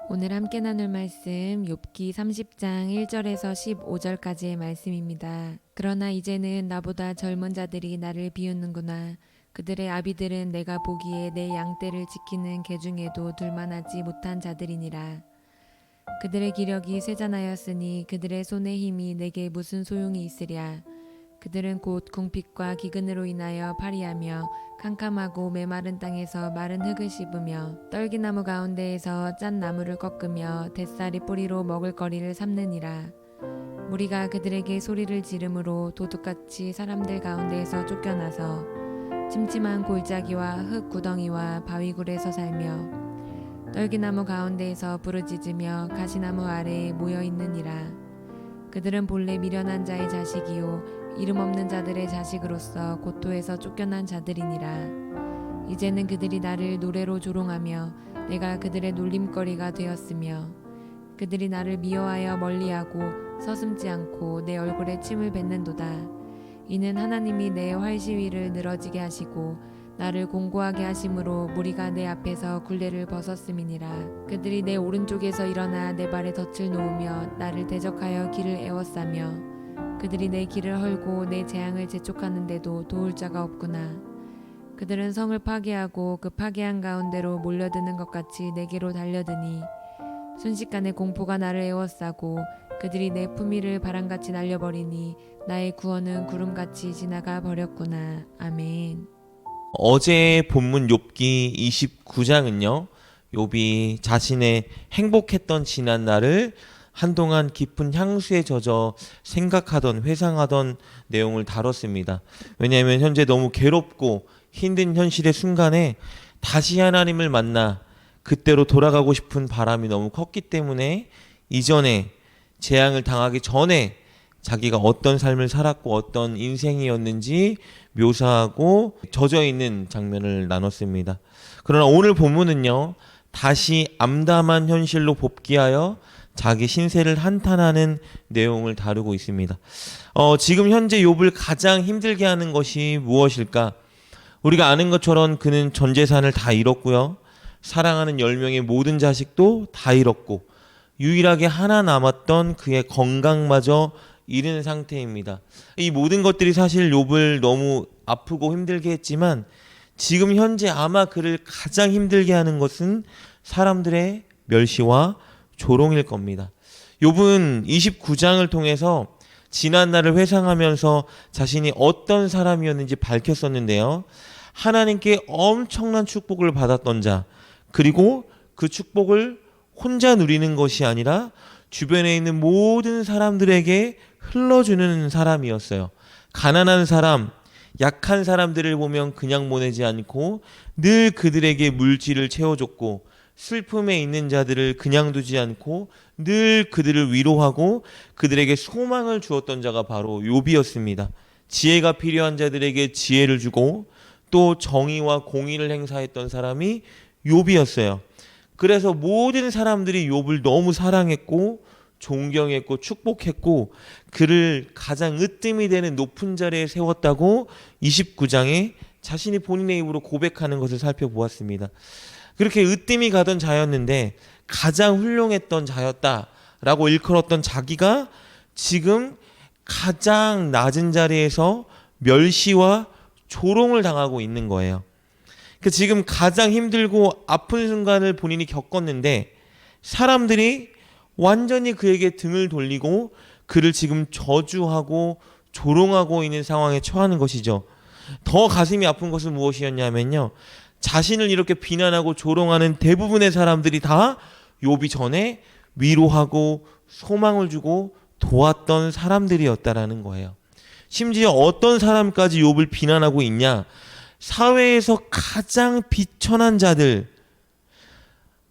오늘 함께 나눌 말씀 욥기 30장 1절에서 15절까지의 말씀입니다. 그러나 이제는 나보다 젊은 자들이 나를 비웃는구나. 그들의 아비들은 내가 보기에 내 양떼를 지키는 개 중에도 둘만하지 못한 자들이니라. 그들의 기력이 쇠잔하였으니 그들의 손의 힘이 내게 무슨 소용이 있으랴. 그들은 곧 궁핍과 기근으로 인하여 파리하며 캄캄하고 메마른 땅에서 마른 흙을 씹으며 떨기나무 가운데에서 짠 나무를 꺾으며 뱃살이 뿌리로 먹을거리를 삼느니라. 무리가 그들에게 소리를 지르므로 도둑같이 사람들 가운데에서 쫓겨나서 침침한 골짜기와 흙 구덩이와 바위굴에서 살며 떨기나무 가운데에서 부르짖으며 가시나무 아래에 모여있느니라. 그들은 본래 미련한 자의 자식이요 이름 없는 자들의 자식으로서 고토에서 쫓겨난 자들이니라. 이제는 그들이 나를 노래로 조롱하며 내가 그들의 놀림거리가 되었으며 그들이 나를 미워하여 멀리하고 서슴지 않고 내 얼굴에 침을 뱉는도다. 이는 하나님이 내 활시위를 늘어지게 하시고 나를 공고하게 하심으로 무리가 내 앞에서 굴레를 벗었음이니라. 그들이 내 오른쪽에서 일어나 내 발에 덫을 놓으며 나를 대적하여 길을 에워싸며 그들이 내 길을 헐고 내 재앙을 재촉하는데도 도울 자가 없구나. 그들은 성을 파괴하고 그 파괴한 가운데로 몰려드는 것 같이 내게로 달려드니 순식간에 공포가 나를 에워싸고 그들이 내 품위를 바람같이 날려버리니 나의 구원은 구름같이 지나가 버렸구나. 아멘. 어제 본문 욥기 29장은요. 욥이 자신의 행복했던 지난 날을 한동안 깊은 향수에 젖어 생각하던 회상하던 내용을 다뤘습니다. 왜냐하면 현재 너무 괴롭고 힘든 현실의 순간에 다시 하나님을 만나 그때로 돌아가고 싶은 바람이 너무 컸기 때문에 이전에 재앙을 당하기 전에 자기가 어떤 삶을 살았고 어떤 인생이었는지 묘사하고 젖어있는 장면을 나눴습니다. 그러나 오늘 본문은요. 다시 암담한 현실로 복귀하여 자기 신세를 한탄하는 내용을 다루고 있습니다. 지금 현재 욥을 가장 힘들게 하는 것이 무엇일까? 우리가 아는 것처럼 그는 전 재산을 다 잃었고요. 사랑하는 10명의 모든 자식도 다 잃었고 유일하게 하나 남았던 그의 건강마저 잃은 상태입니다. 이 모든 것들이 사실 욥을 너무 아프고 힘들게 했지만 지금 현재 아마 그를 가장 힘들게 하는 것은 사람들의 멸시와 조롱일 겁니다. 욥은 29장을 통해서 지난 날을 회상하면서 자신이 어떤 사람이었는지 밝혔었는데요. 하나님께 엄청난 축복을 받았던 자, 그리고 그 축복을 혼자 누리는 것이 아니라 주변에 있는 모든 사람들에게 흘러주는 사람이었어요. 가난한 사람, 약한 사람들을 보면 그냥 보내지 않고 늘 그들에게 물질을 채워줬고 슬픔에 있는 자들을 그냥 두지 않고 늘 그들을 위로하고 그들에게 소망을 주었던 자가 바로 욥이었습니다. 지혜가 필요한 자들에게 지혜를 주고 또 정의와 공의를 행사했던 사람이 욥이었어요. 그래서 모든 사람들이 욥을 너무 사랑했고 존경했고 축복했고 그를 가장 으뜸이 되는 높은 자리에 세웠다고 29장에 자신이 본인의 입으로 고백하는 것을 살펴보았습니다. 그렇게 으뜸이 가던 자였는데 가장 훌륭했던 자였다라고 일컬었던 자기가 지금 가장 낮은 자리에서 멸시와 조롱을 당하고 있는 거예요. 지금 가장 힘들고 아픈 순간을 본인이 겪었는데 사람들이 완전히 그에게 등을 돌리고 그를 지금 저주하고 조롱하고 있는 상황에 처하는 것이죠. 더 가슴이 아픈 것은 무엇이었냐면요. 자신을 이렇게 비난하고 조롱하는 대부분의 사람들이 다 욥이 전에 위로하고 소망을 주고 도왔던 사람들이었다라는 거예요. 심지어 어떤 사람까지 욥을 비난하고 있냐? 사회에서 가장 비천한 자들,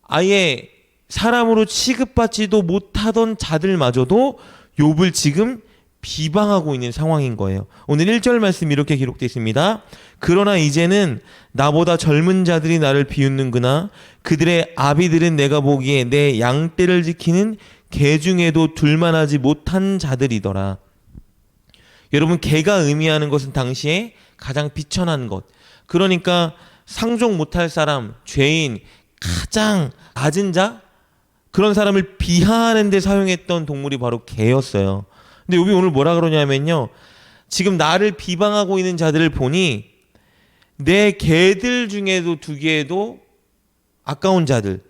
아예 사람으로 취급받지도 못하던 자들마저도 욥을 지금 비방하고 있는 상황인 거예요. 오늘 1절 말씀 이렇게 기록되어 있습니다. 그러나 이제는 나보다 젊은 자들이 나를 비웃는구나. 그들의 아비들은 내가 보기에 내 양떼를 지키는 개 중에도 둘만하지 못한 자들이더라. 여러분, 개가 의미하는 것은 당시에 가장 비천한 것, 그러니까 상종 못할 사람, 죄인, 가장 낮은 자, 그런 사람을 비하하는 데 사용했던 동물이 바로 개였어요. 근데 욥이 오늘 뭐라 그러냐면요, 지금 나를 비방하고 있는 자들을 보니 내 개들 중에도 두기에도 아까운 자들,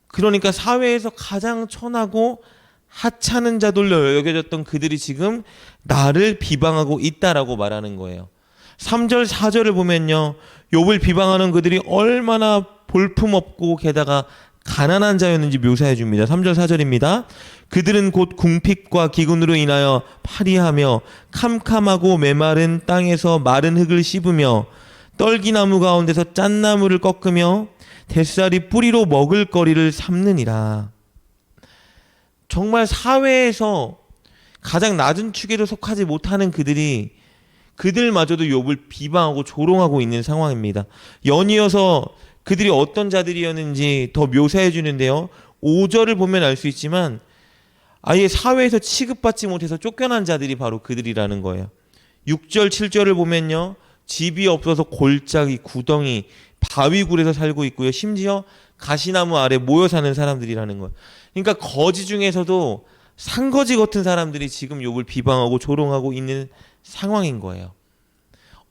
그러니까 사회에서 가장 천하고 하찮은 자들로 여겨졌던 그들이 지금 나를 비방하고 있다라고 말하는 거예요. 3절 4절을 보면요, 욥을 비방하는 그들이 얼마나 볼품없고 게다가 가난한 자였는지 묘사해 줍니다. 3절 4절입니다. 그들은 곧 궁핍과 기근으로 인하여 파리하며 캄캄하고 메마른 땅에서 마른 흙을 씹으며 떨기나무 가운데서 짠나무를 꺾으며 뱃살이 뿌리로 먹을거리를 삼느니라. 정말 사회에서 가장 낮은 축에도 속하지 못하는 그들마저도 욥을 비방하고 조롱하고 있는 상황입니다. 연이어서 그들이 어떤 자들이었는지 더 묘사해 주는데요, 5절을 보면 알 수 있지만 아예 사회에서 취급받지 못해서 쫓겨난 자들이 바로 그들이라는 거예요. 6절 7절을 보면요, 집이 없어서 골짜기, 구덩이, 바위굴에서 살고 있고요, 심지어 가시나무 아래 모여 사는 사람들이라는 거예요. 그러니까 거지 중에서도 산거지 같은 사람들이 지금 욥을 비방하고 조롱하고 있는 상황인 거예요.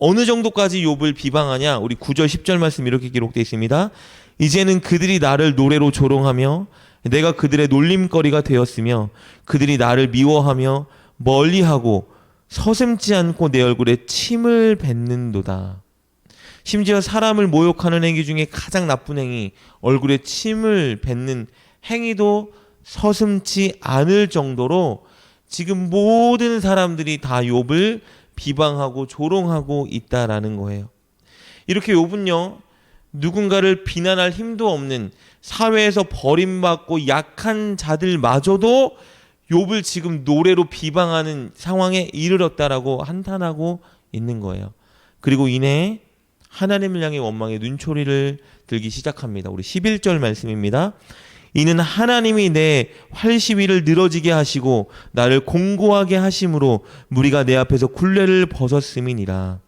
어느 정도까지 욥을 비방하냐? 우리 9절 10절 말씀 이렇게 기록되어 있습니다. 이제는 그들이 나를 노래로 조롱하며 내가 그들의 놀림거리가 되었으며 그들이 나를 미워하며 멀리하고 서슴지 않고 내 얼굴에 침을 뱉는도다. 심지어 사람을 모욕하는 행위 중에 가장 나쁜 행위, 얼굴에 침을 뱉는 행위도 서슴지 않을 정도로 지금 모든 사람들이 다 욥을 비방하고 조롱하고 있다라는 거예요. 이렇게 욥은요, 누군가를 비난할 힘도 없는 사회에서 버림받고 약한 자들마저도 욥을 지금 노래로 비방하는 상황에 이르렀다라고 한탄하고 있는 거예요. 그리고 이내 하나님을 향해 원망의 눈초리를 들기 시작합니다. 우리 11절 말씀입니다. 이는 하나님이 내 활시위를 늘어지게 하시고 나를 공고하게 하심으로 무리가 내 앞에서 굴레를 벗었음이니라.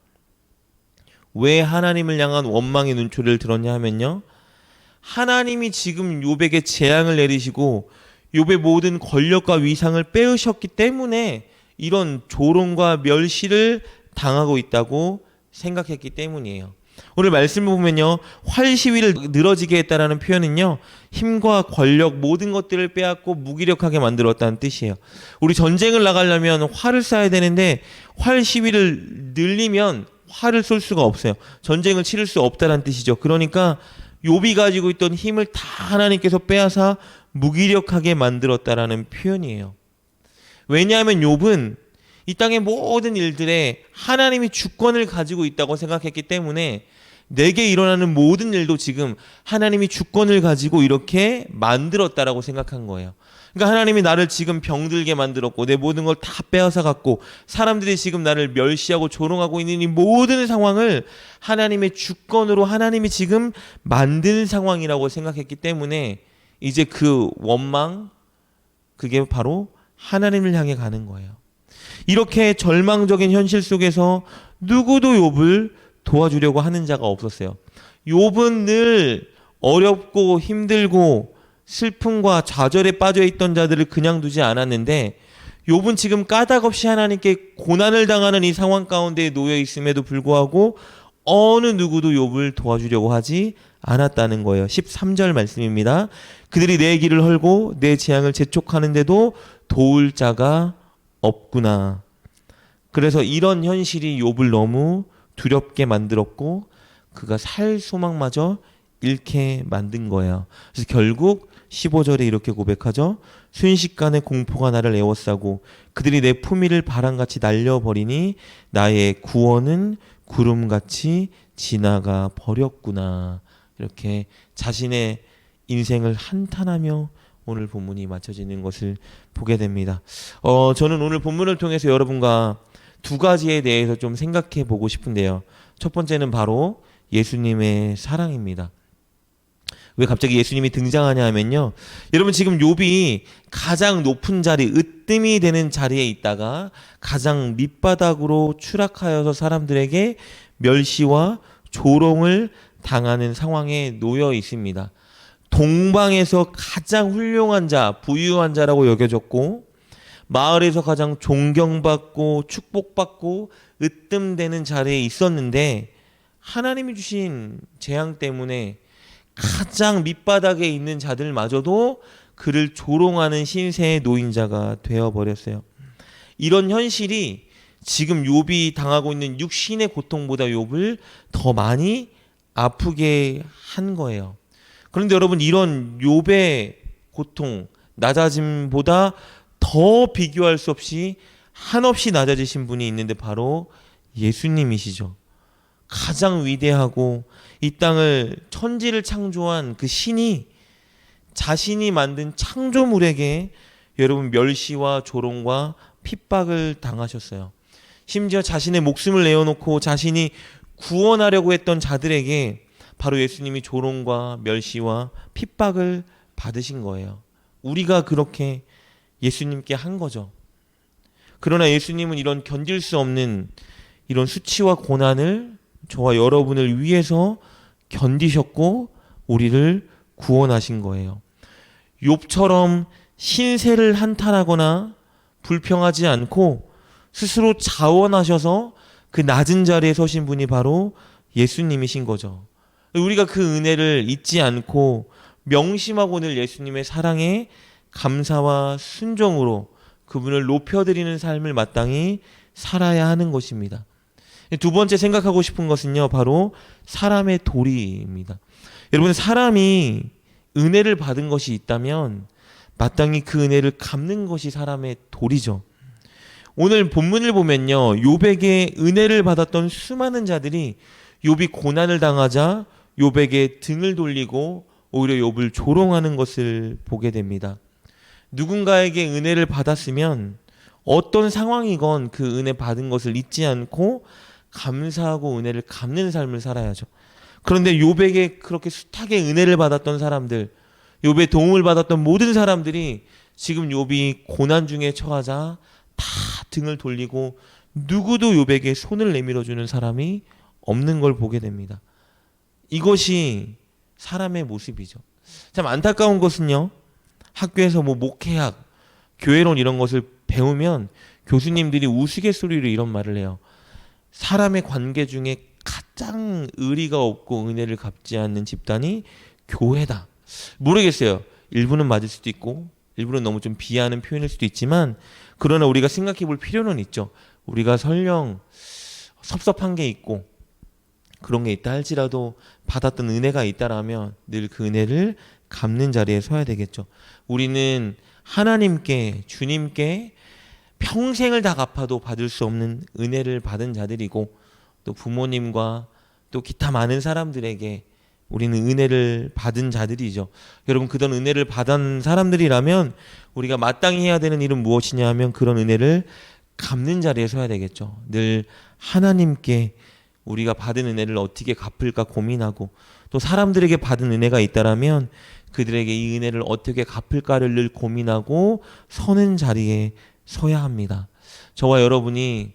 왜 하나님을 향한 원망의 눈초리를 들었냐 하면요, 하나님이 지금 욥에게 재앙을 내리시고 욥의 모든 권력과 위상을 빼으셨기 때문에 이런 조롱과 멸시를 당하고 있다고 생각했기 때문이에요. 오늘 말씀을 보면요, 활시위를 늘어지게 했다라는 표현은요, 힘과 권력 모든 것들을 빼앗고 무기력하게 만들었다는 뜻이에요. 우리 전쟁을 나가려면 활을 쏴야 되는데 활시위를 늘리면 활을 쏠 수가 없어요. 전쟁을 치를 수 없다는 뜻이죠. 그러니까 욥이 가지고 있던 힘을 다 하나님께서 빼앗아 무기력하게 만들었다라는 표현이에요. 왜냐하면 욥은 이 땅의 모든 일들에 하나님이 주권을 가지고 있다고 생각했기 때문에 내게 일어나는 모든 일도 지금 하나님이 주권을 가지고 이렇게 만들었다라고 생각한 거예요. 그러니까 하나님이 나를 지금 병들게 만들었고 내 모든 걸 다 빼앗아 갖고 사람들이 지금 나를 멸시하고 조롱하고 있는 이 모든 상황을 하나님의 주권으로 하나님이 지금 만든 상황이라고 생각했기 때문에 이제 그 원망, 그게 바로 하나님을 향해 가는 거예요. 이렇게 절망적인 현실 속에서 누구도 욥을 도와주려고 하는 자가 없었어요. 욥은 늘 어렵고 힘들고 슬픔과 좌절에 빠져있던 자들을 그냥 두지 않았는데 욥은 지금 까닭없이 하나님께 고난을 당하는 이 상황 가운데 놓여 있음에도 불구하고 어느 누구도 욥을 도와주려고 하지 않았다는 거예요. 13절 말씀입니다. 그들이 내 길을 헐고 내 재앙을 재촉하는데도 도울 자가 없구나. 그래서 이런 현실이 욥을 너무 두렵게 만들었고 그가 살 소망마저 잃게 만든 거예요. 그래서 결국 15절에 이렇게 고백하죠. 순식간에 공포가 나를 에워싸고 그들이 내 품위를 바람같이 날려버리니 나의 구원은 구름같이 지나가 버렸구나. 이렇게 자신의 인생을 한탄하며 오늘 본문이 맞춰지는 것을 보게 됩니다. 저는 오늘 본문을 통해서 여러분과 두 가지에 대해서 좀 생각해 보고 싶은데요. 첫 번째는 바로 예수님의 사랑입니다. 왜 갑자기 예수님이 등장하냐 하면요, 여러분 지금 욥이 가장 높은 자리, 으뜸이 되는 자리에 있다가 가장 밑바닥으로 추락하여서 사람들에게 멸시와 조롱을 당하는 상황에 놓여 있습니다. 동방에서 가장 훌륭한 자, 부유한 자라고 여겨졌고 마을에서 가장 존경받고 축복받고 으뜸되는 자리에 있었는데 하나님이 주신 재앙 때문에 가장 밑바닥에 있는 자들마저도 그를 조롱하는 신세의 노인자가 되어버렸어요. 이런 현실이 지금 욥이 당하고 있는 육신의 고통보다 욥을 더 많이 아프게 한 거예요. 그런데 여러분, 이런 욥의 고통, 낮아짐보다 더 비교할 수 없이 한없이 낮아지신 분이 있는데 바로 예수님이시죠. 가장 위대하고 이 땅을 천지를 창조한 그 신이 자신이 만든 창조물에게 여러분 멸시와 조롱과 핍박을 당하셨어요. 심지어 자신의 목숨을 내어놓고 자신이 구원하려고 했던 자들에게 바로 예수님이 조롱과 멸시와 핍박을 받으신 거예요. 우리가 그렇게 예수님께 한 거죠. 그러나 예수님은 이런 견딜 수 없는 이런 수치와 고난을 저와 여러분을 위해서 견디셨고 우리를 구원하신 거예요. 욥처럼 신세를 한탄하거나 불평하지 않고 스스로 자원하셔서 그 낮은 자리에 서신 분이 바로 예수님이신 거죠. 우리가 그 은혜를 잊지 않고 명심하고 늘 예수님의 사랑에 감사와 순종으로 그분을 높여드리는 삶을 마땅히 살아야 하는 것입니다. 두 번째 생각하고 싶은 것은요, 바로 사람의 도리입니다. 여러분, 사람이 은혜를 받은 것이 있다면 마땅히 그 은혜를 갚는 것이 사람의 도리죠. 오늘 본문을 보면요, 욥에게 은혜를 받았던 수많은 자들이 욥이 고난을 당하자 욥에게 등을 돌리고 오히려 욥을 조롱하는 것을 보게 됩니다. 누군가에게 은혜를 받았으면 어떤 상황이건 그 은혜 받은 것을 잊지 않고 감사하고 은혜를 갚는 삶을 살아야죠. 그런데 욥에게 그렇게 숱하게 은혜를 받았던 사람들, 욥의 도움을 받았던 모든 사람들이 지금 욥이 고난 중에 처하자 다 등을 돌리고 누구도 욥에게 손을 내밀어주는 사람이 없는 걸 보게 됩니다. 이것이 사람의 모습이죠. 참 안타까운 것은요, 학교에서 목회학, 교회론 이런 것을 배우면 교수님들이 우스갯소리로 이런 말을 해요. 사람의 관계 중에 가장 의리가 없고 은혜를 갚지 않는 집단이 교회다. 모르겠어요. 일부는 맞을 수도 있고 일부는 너무 좀 비하하는 표현일 수도 있지만, 그러나 우리가 생각해 볼 필요는 있죠. 우리가 설령 섭섭한 게 있고 그런 게 있다 할지라도 받았던 은혜가 있다라면 늘 그 은혜를 갚는 자리에 서야 되겠죠. 우리는 하나님께, 주님께 평생을 다 갚아도 받을 수 없는 은혜를 받은 자들이고, 또 부모님과 또 기타 많은 사람들에게 우리는 은혜를 받은 자들이죠. 여러분, 그런 은혜를 받은 사람들이라면 우리가 마땅히 해야 되는 일은 무엇이냐 하면 그런 은혜를 갚는 자리에 서야 되겠죠. 늘 하나님께 우리가 받은 은혜를 어떻게 갚을까 고민하고, 또 사람들에게 받은 은혜가 있다라면 그들에게 이 은혜를 어떻게 갚을까를 늘 고민하고 서는 자리에 서야 합니다. 저와 여러분이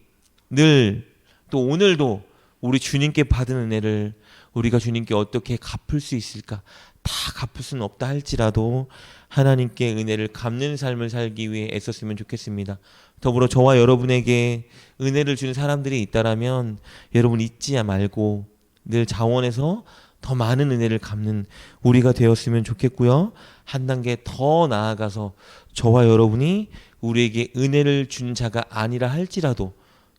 늘, 또 오늘도 우리 주님께 받은 은혜를 우리가 주님께 어떻게 갚을 수 있을까? 다 갚을 수는 없다 할지라도 하나님께 은혜를 갚는 삶을 살기 위해 애썼으면 좋겠습니다. 더불어 저와 여러분에게 은혜를 준 사람들이 있다라면 여러분 잊지 말고 늘 자원해서 더 많은 은혜를 갚는 우리가 되었으면 좋겠고요. 한 단계 더 나아가서 저와 여러분이 우리에게 은혜를 준 자가 아니라 할지라도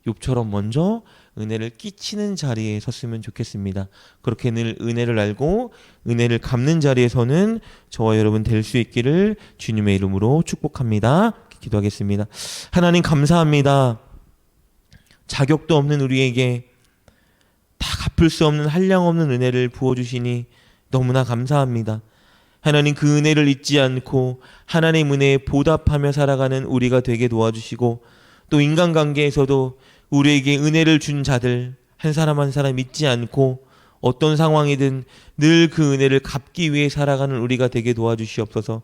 욥처럼 먼저 은혜를 끼치는 자리에 섰으면 좋겠습니다. 그렇게 늘 은혜를 알고 은혜를 갚는 자리에서는 저와 여러분 될 수 있기를 주님의 이름으로 축복합니다. 기도하겠습니다. 하나님 감사합니다. 자격도 없는 우리에게 다 갚을 수 없는 한량없는 은혜를 부어주시니 너무나 감사합니다. 하나님, 그 은혜를 잊지 않고 하나님 은혜에 보답하며 살아가는 우리가 되게 도와주시고, 또 인간관계에서도 우리에게 은혜를 준 자들 한 사람 한 사람 잊지 않고 어떤 상황이든 늘 그 은혜를 갚기 위해 살아가는 우리가 되게 도와주시옵소서.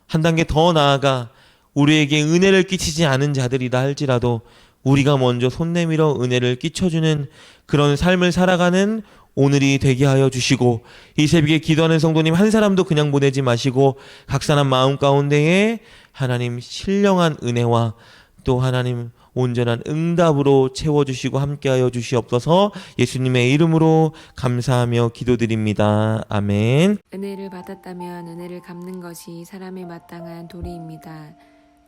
한 단계 더 나아가 우리에게 은혜를 끼치지 않은 자들이다 할지라도 우리가 먼저 손 내밀어 은혜를 끼쳐주는 그런 삶을 살아가는 오늘이 되게 하여 주시고 이 새벽에 기도하는 성도님 한 사람도 그냥 보내지 마시고 각 사람 마음 가운데에 하나님 신령한 은혜와 또 하나님 온전한 응답으로 채워주시고 함께하여 주시옵소서. 예수님의 이름으로 감사하며 기도드립니다. 아멘. 은혜를 받았다면 은혜를 갚는 것이 사람의 마땅한 도리입니다.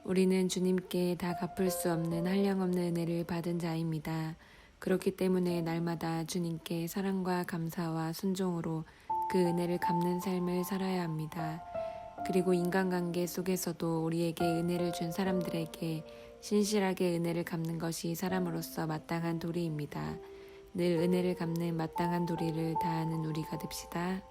우리는 주님께 다 갚을 수 없는 한량없는 은혜를 받은 자입니다. 그렇기 때문에 날마다 주님께 사랑과 감사와 순종으로 그 은혜를 갚는 삶을 살아야 합니다. 그리고 인간관계 속에서도 우리에게 은혜를 준 사람들에게 신실하게 은혜를 갚는 것이 사람으로서 마땅한 도리입니다. 늘 은혜를 갚는 마땅한 도리를 다하는 우리가 됩시다.